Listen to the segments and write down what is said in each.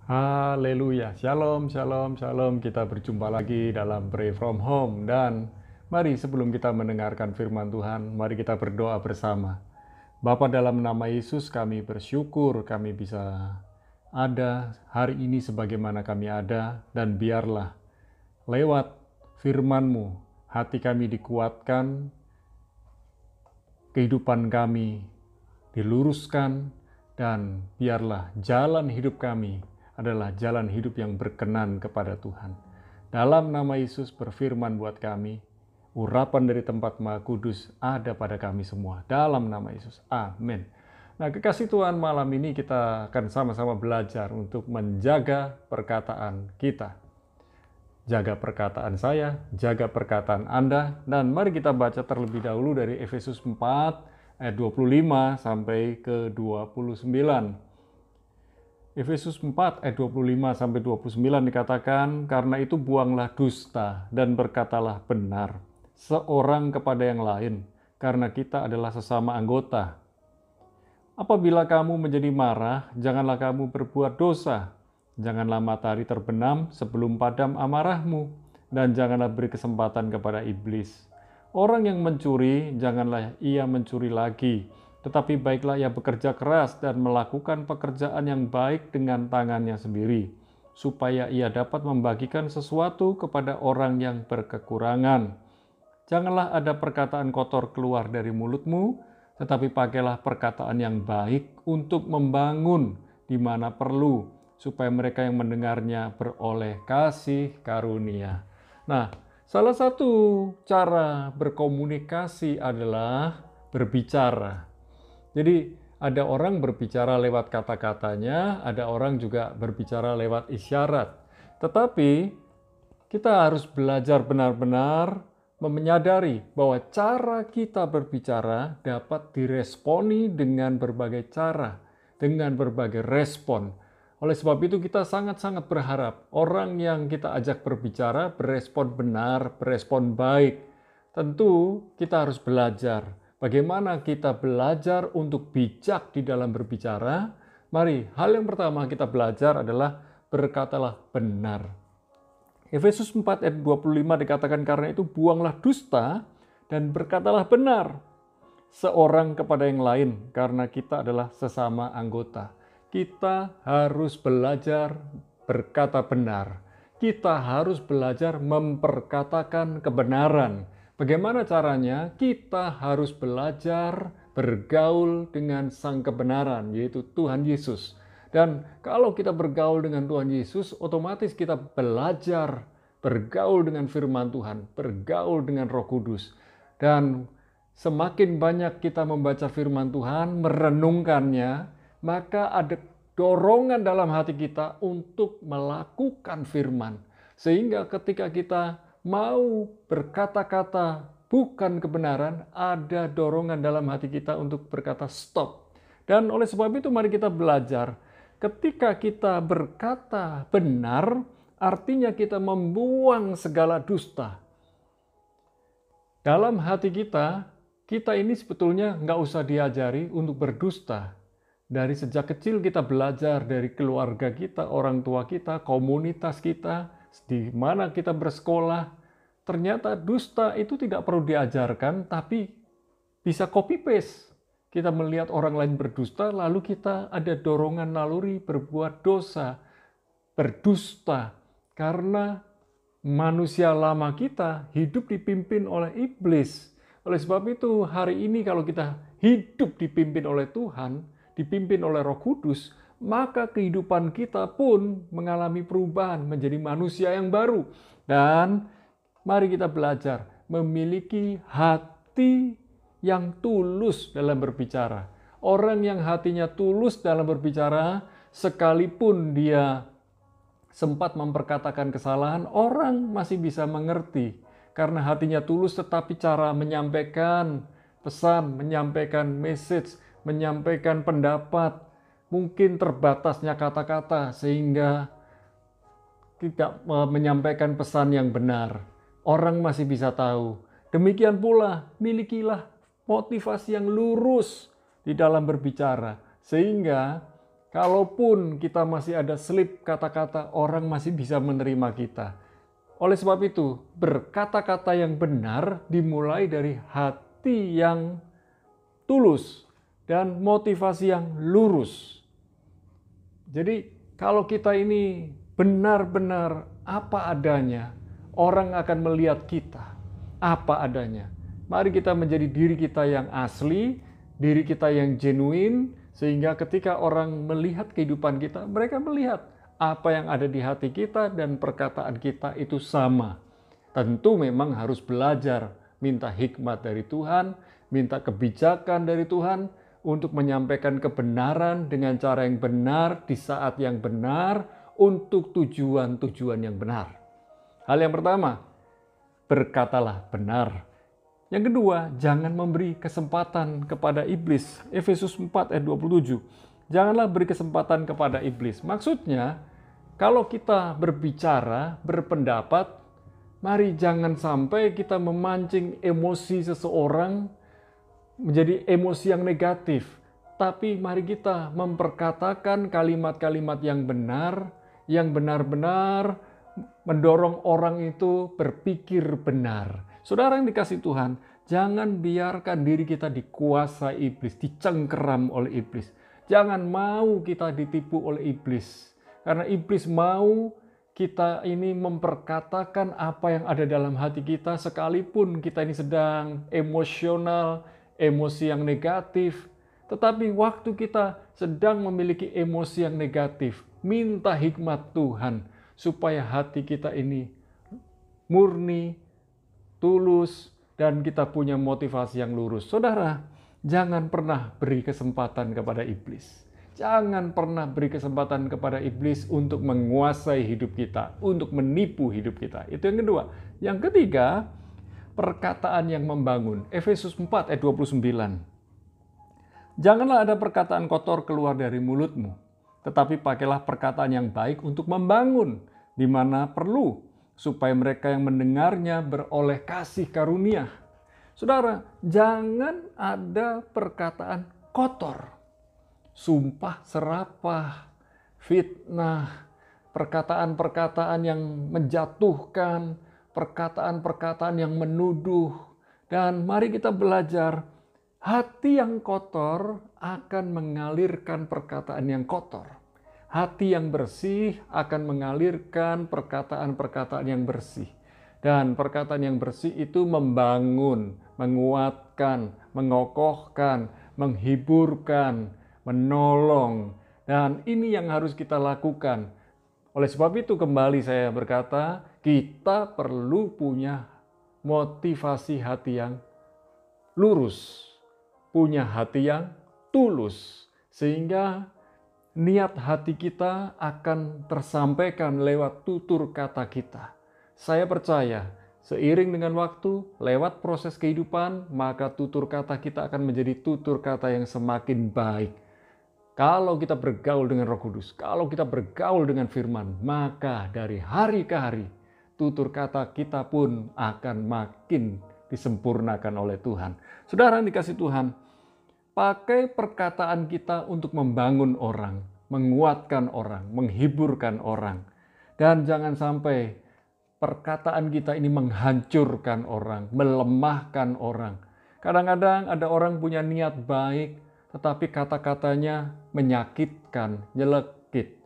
Haleluya, shalom, shalom, shalom. Kita berjumpa lagi dalam Pray From Home. Dan mari sebelum kita mendengarkan firman Tuhan, mari kita berdoa bersama. Bapa, dalam nama Yesus kami bersyukur kami bisa ada hari ini sebagaimana kami ada. Dan biarlah lewat firman-Mu hati kami dikuatkan, kehidupan kami diluruskan, dan biarlah jalan hidup kami adalah jalan hidup yang berkenan kepada Tuhan. Dalam nama Yesus berfirman buat kami, urapan dari tempat Maha Kudus ada pada kami semua. Dalam nama Yesus, amin. Nah, kekasih Tuhan, malam ini kita akan sama-sama belajar untuk menjaga perkataan kita. Jaga perkataan saya, jaga perkataan Anda, dan mari kita baca terlebih dahulu dari Efesus 4 ayat 25 sampai ke 29. Efesus 4 ayat 25 sampai 29 dikatakan, karena itu buanglah dusta dan berkatalah benar, seorang kepada yang lain, karena kita adalah sesama anggota. Apabila kamu menjadi marah, janganlah kamu berbuat dosa. Janganlah matahari terbenam sebelum padam amarahmu, dan janganlah beri kesempatan kepada iblis. Orang yang mencuri, janganlah ia mencuri lagi, tetapi baiklah ia bekerja keras dan melakukan pekerjaan yang baik dengan tangannya sendiri, supaya ia dapat membagikan sesuatu kepada orang yang berkekurangan. Janganlah ada perkataan kotor keluar dari mulutmu, tetapi pakailah perkataan yang baik untuk membangun di mana perlu, supaya mereka yang mendengarnya beroleh kasih karunia. Nah, salah satu cara berkomunikasi adalah berbicara. Jadi ada orang berbicara lewat kata-katanya, ada orang juga berbicara lewat isyarat. Tetapi kita harus belajar benar-benar menyadari bahwa cara kita berbicara dapat diresponi dengan berbagai cara, dengan berbagai respon. Oleh sebab itu kita sangat-sangat berharap orang yang kita ajak berbicara berespon benar, berespon baik. Tentu kita harus belajar. Bagaimana kita belajar untuk bijak di dalam berbicara? Mari, hal yang pertama kita belajar adalah berkatalah benar. Efesus 4 ayat 25 dikatakan, karena itu buanglah dusta dan berkatalah benar, seorang kepada yang lain, karena kita adalah sesama anggota. Kita harus belajar berkata benar. Kita harus belajar memperkatakan kebenaran. Bagaimana caranya? Kita harus belajar bergaul dengan sang kebenaran, yaitu Tuhan Yesus. Dan kalau kita bergaul dengan Tuhan Yesus, otomatis kita belajar bergaul dengan firman Tuhan, bergaul dengan Roh Kudus. Dan semakin banyak kita membaca firman Tuhan, merenungkannya, maka ada dorongan dalam hati kita untuk melakukan firman. Sehingga ketika kita mau berkata-kata bukan kebenaran, ada dorongan dalam hati kita untuk berkata stop. Dan oleh sebab itu mari kita belajar. Ketika kita berkata benar, artinya kita membuang segala dusta. Dalam hati kita ini sebetulnya nggak usah diajari untuk berdusta. Dari sejak kecil kita belajar dari keluarga kita, orang tua kita, komunitas kita, di mana kita bersekolah. Ternyata dusta itu tidak perlu diajarkan, tapi bisa copy paste. Kita melihat orang lain berdusta, lalu kita ada dorongan naluri berbuat dosa, berdusta. Karena manusia lama kita hidup dipimpin oleh iblis. Oleh sebab itu hari ini kalau kita hidup dipimpin oleh Tuhan, dipimpin oleh Roh Kudus, maka kehidupan kita pun mengalami perubahan menjadi manusia yang baru. Dan mari kita belajar memiliki hati yang tulus dalam berbicara. Orang yang hatinya tulus dalam berbicara, sekalipun dia sempat memperkatakan kesalahan, orang masih bisa mengerti. Karena hatinya tulus, tetapi cara menyampaikan pesan, menyampaikan message, menyampaikan pendapat, mungkin terbatasnya kata-kata sehingga tidak menyampaikan pesan yang benar. Orang masih bisa tahu. Demikian pula, milikilah motivasi yang lurus di dalam berbicara. Sehingga Kalaupun kita masih ada selip kata-kata, orang masih bisa menerima kita. Oleh sebab itu, berkata-kata yang benar dimulai dari hati yang tulus dan motivasi yang lurus. Jadi kalau kita ini benar-benar apa adanya, orang akan melihat kita apa adanya. Mari kita menjadi diri kita yang asli, diri kita yang genuine, sehingga ketika orang melihat kehidupan kita, mereka melihat apa yang ada di hati kita dan perkataan kita itu sama. Tentu memang harus belajar, minta hikmat dari Tuhan, minta kebijakan dari Tuhan, untuk menyampaikan kebenaran dengan cara yang benar, di saat yang benar, untuk tujuan-tujuan yang benar. Hal yang pertama, berkatalah benar. Yang kedua, jangan memberi kesempatan kepada iblis. Efesus 4 ayat 27. Janganlah beri kesempatan kepada iblis. Maksudnya, kalau kita berbicara, berpendapat, mari jangan sampai kita memancing emosi seseorang menjadi emosi yang negatif. Tapi mari kita memperkatakan kalimat-kalimat yang benar, yang benar-benar mendorong orang itu berpikir benar. Saudara yang dikasihi Tuhan, jangan biarkan diri kita dikuasai iblis, dicengkeram oleh iblis. Jangan mau kita ditipu oleh iblis. Karena iblis mau kita ini memperkatakan apa yang ada dalam hati kita, sekalipun kita ini sedang emosional, emosi yang negatif. Tetapi waktu kita sedang memiliki emosi yang negatif, minta hikmat Tuhan supaya hati kita ini murni, tulus, dan kita punya motivasi yang lurus. Saudara, jangan pernah beri kesempatan kepada iblis. Jangan pernah beri kesempatan kepada iblis untuk menguasai hidup kita, untuk menipu hidup kita. Itu yang kedua. Yang ketiga, perkataan yang membangun. Efesus 4 ayat 29. Janganlah ada perkataan kotor keluar dari mulutmu, tetapi pakailah perkataan yang baik untuk membangun, di mana perlu, supaya mereka yang mendengarnya beroleh kasih karunia. Saudara, jangan ada perkataan kotor, sumpah serapah, fitnah, perkataan-perkataan yang menjatuhkan, perkataan-perkataan yang menuduh. Dan mari kita belajar, hati yang kotor akan mengalirkan perkataan yang kotor. Hati yang bersih akan mengalirkan perkataan-perkataan yang bersih. Dan perkataan yang bersih itu membangun, menguatkan, mengokohkan, menghiburkan, menolong. Dan ini yang harus kita lakukan. Oleh sebab itu kembali saya berkata, kita perlu punya motivasi hati yang lurus, punya hati yang tulus, sehingga niat hati kita akan tersampaikan lewat tutur kata kita. Saya percaya, seiring dengan waktu, lewat proses kehidupan, maka tutur kata kita akan menjadi tutur kata yang semakin baik. Kalau kita bergaul dengan Roh Kudus, kalau kita bergaul dengan firman, maka dari hari ke hari, tutur kata kita pun akan makin disempurnakan oleh Tuhan. Saudara yang dikasihi Tuhan, pakai perkataan kita untuk membangun orang, menguatkan orang, menghiburkan orang. Dan jangan sampai perkataan kita ini menghancurkan orang, melemahkan orang. Kadang-kadang ada orang punya niat baik, tetapi kata-katanya menyakitkan, nyelekit,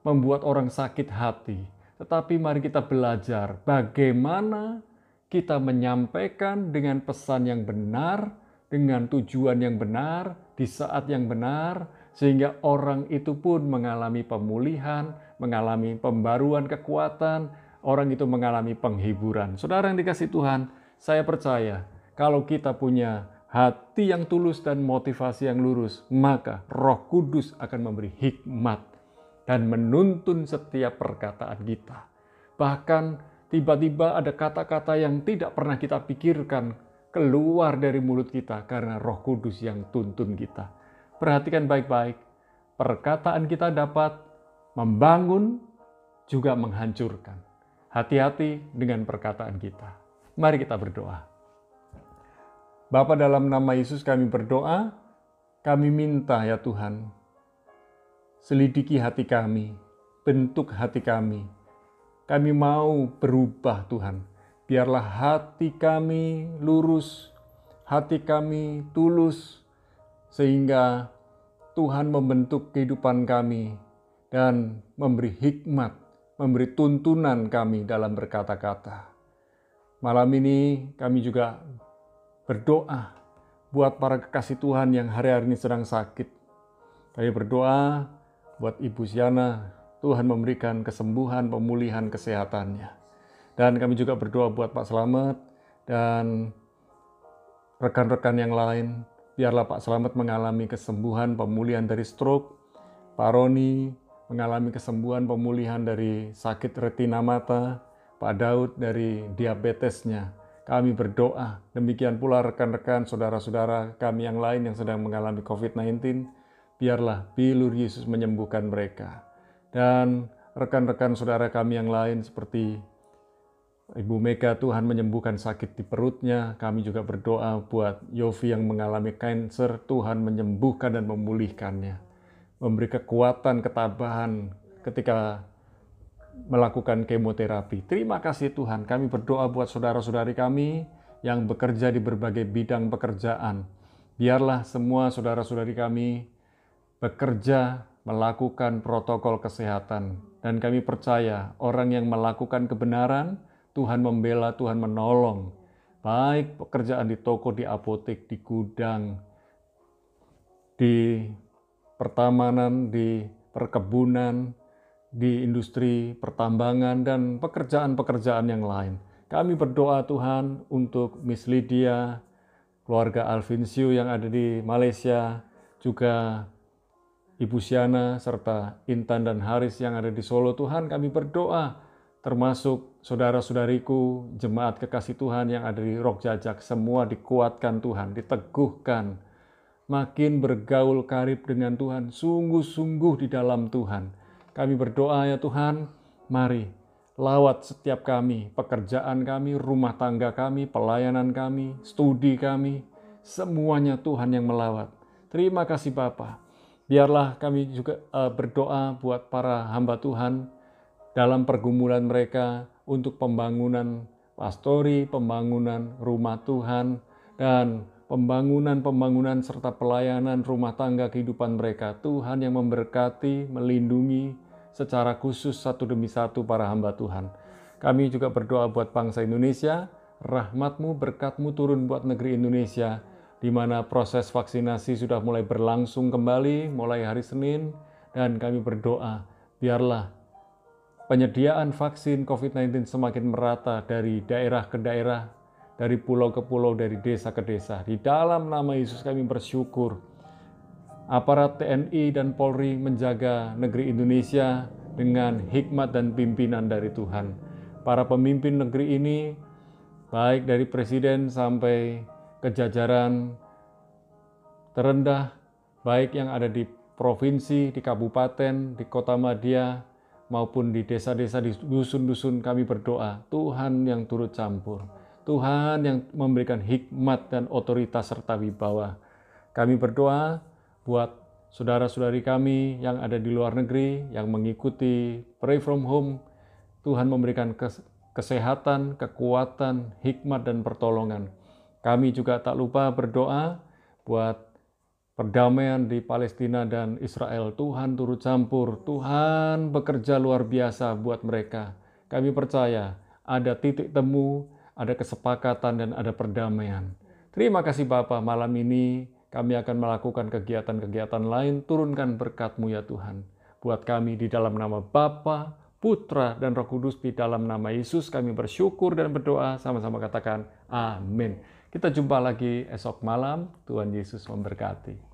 membuat orang sakit hati. Tetapi mari kita belajar bagaimana kita menyampaikan dengan pesan yang benar, dengan tujuan yang benar, di saat yang benar, sehingga orang itu pun mengalami pemulihan, mengalami pembaruan kekuatan, orang itu mengalami penghiburan. Saudara yang dikasihi Tuhan, saya percaya kalau kita punya hati yang tulus dan motivasi yang lurus, maka Roh Kudus akan memberi hikmat dan menuntun setiap perkataan kita. Bahkan tiba-tiba ada kata-kata yang tidak pernah kita pikirkan keluar dari mulut kita karena Roh Kudus yang tuntun kita. Perhatikan baik-baik, perkataan kita dapat membangun juga menghancurkan. Hati-hati dengan perkataan kita. Mari kita berdoa. Bapa, dalam nama Yesus kami berdoa, kami minta ya Tuhan, selidiki hati kami, bentuk hati kami. Kami mau berubah Tuhan. Biarlah hati kami lurus, hati kami tulus, sehingga Tuhan membentuk kehidupan kami dan memberi hikmat, memberi tuntunan kami dalam berkata-kata. Malam ini kami juga berdoa buat para kekasih Tuhan yang hari-hari ini sedang sakit. Kami berdoa buat Ibu Siana, Tuhan memberikan kesembuhan, pemulihan kesehatannya. Dan kami juga berdoa buat Pak Slamet dan rekan-rekan yang lain. Biarlah Pak Slamet mengalami kesembuhan, pemulihan dari stroke. Pak Roni mengalami kesembuhan, pemulihan dari sakit retina mata. Pak Daud dari diabetesnya. Kami berdoa. Demikian pula rekan-rekan, saudara-saudara kami yang lain yang sedang mengalami COVID-19. Biarlah bilur Yesus menyembuhkan mereka. Dan rekan-rekan saudara kami yang lain seperti Ibu Mega, Tuhan menyembuhkan sakit di perutnya. Kami juga berdoa buat Yofi yang mengalami kanker, Tuhan menyembuhkan dan memulihkannya. Memberi kekuatan, ketabahan ketika melakukan kemoterapi. Terima kasih Tuhan, kami berdoa buat saudara-saudari kami yang bekerja di berbagai bidang pekerjaan. Biarlah semua saudara-saudari kami bekerja melakukan protokol kesehatan. Dan kami percaya orang yang melakukan kebenaran, Tuhan membela, Tuhan menolong. Baik pekerjaan di toko, di apotek, di gudang, di pertamanan, di perkebunan, di industri pertambangan, dan pekerjaan-pekerjaan yang lain. Kami berdoa Tuhan untuk Miss Lydia, keluarga Alvinsiu yang ada di Malaysia, juga Ibu Siana, serta Intan dan Haris yang ada di Solo. Tuhan, kami berdoa termasuk saudara-saudariku, jemaat kekasih Tuhan yang ada di Rok Jajak, semua dikuatkan Tuhan, diteguhkan, makin bergaul karib dengan Tuhan, sungguh-sungguh di dalam Tuhan. Kami berdoa ya Tuhan, mari lawat setiap kami, pekerjaan kami, rumah tangga kami, pelayanan kami, studi kami, semuanya Tuhan yang melawat. Terima kasih Bapa. Biarlah kami juga berdoa buat para hamba Tuhan, dalam pergumulan mereka untuk pembangunan pastori, pembangunan rumah Tuhan, dan pembangunan serta pelayanan rumah tangga kehidupan mereka. Tuhan yang memberkati, melindungi secara khusus satu demi satu para hamba Tuhan. Kami juga berdoa buat bangsa Indonesia, rahmat-Mu, berkat-Mu turun buat negeri Indonesia, di mana proses vaksinasi sudah mulai berlangsung kembali, mulai hari Senin, dan kami berdoa, biarlah penyediaan vaksin COVID-19 semakin merata dari daerah ke daerah, dari pulau ke pulau, dari desa ke desa. Di dalam nama Yesus kami bersyukur. Aparat TNI dan Polri menjaga negeri Indonesia dengan hikmat dan pimpinan dari Tuhan. Para pemimpin negeri ini, baik dari presiden sampai ke jajaran terendah, baik yang ada di provinsi, di kabupaten, di kota madya, maupun di desa-desa, di dusun-dusun, kami berdoa, Tuhan yang turut campur, Tuhan yang memberikan hikmat dan otoritas serta wibawa. Kami berdoa buat saudara-saudari kami yang ada di luar negeri, yang mengikuti Pray From Home, Tuhan memberikan kesehatan, kekuatan, hikmat, dan pertolongan. Kami juga tak lupa berdoa buat perdamaian di Palestina dan Israel. Tuhan turut campur, Tuhan bekerja luar biasa buat mereka. Kami percaya ada titik temu, ada kesepakatan, dan ada perdamaian. Terima kasih Bapa, malam ini kami akan melakukan kegiatan-kegiatan lain. Turunkan berkat-Mu ya Tuhan. Buat kami di dalam nama Bapa, Putra, dan Roh Kudus, di dalam nama Yesus kami bersyukur dan berdoa, sama-sama katakan amin. Kita jumpa lagi esok malam. Tuhan Yesus memberkati.